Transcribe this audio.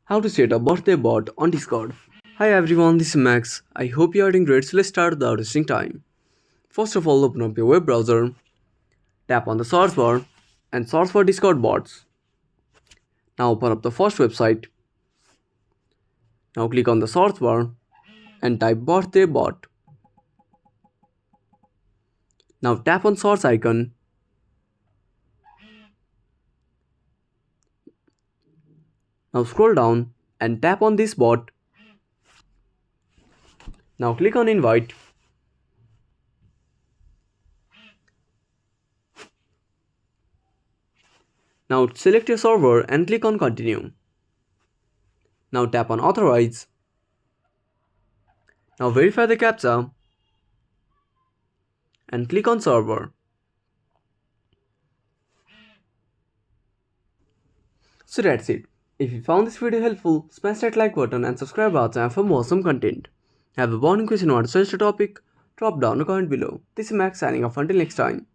How to set a birthday bot on Discord. Hi everyone, this is Max. I hope you are doing great, so let's start without wasting time. First of all, open up your web browser, tap on the search bar, and search for Discord bots. Now open up the first website. Now click on the search bar and type birthday bot. Now tap on search icon. Now scroll down and tap on this bot. Now click on invite. Now select your server and click on continue. Now tap on authorize. Now verify the captcha and click on server. So that's it. If you found this video helpful, smash that like button and subscribe our channel for more awesome content. Have a burning question or want to suggest a topic? Drop down a comment below. This is Max signing off until next time.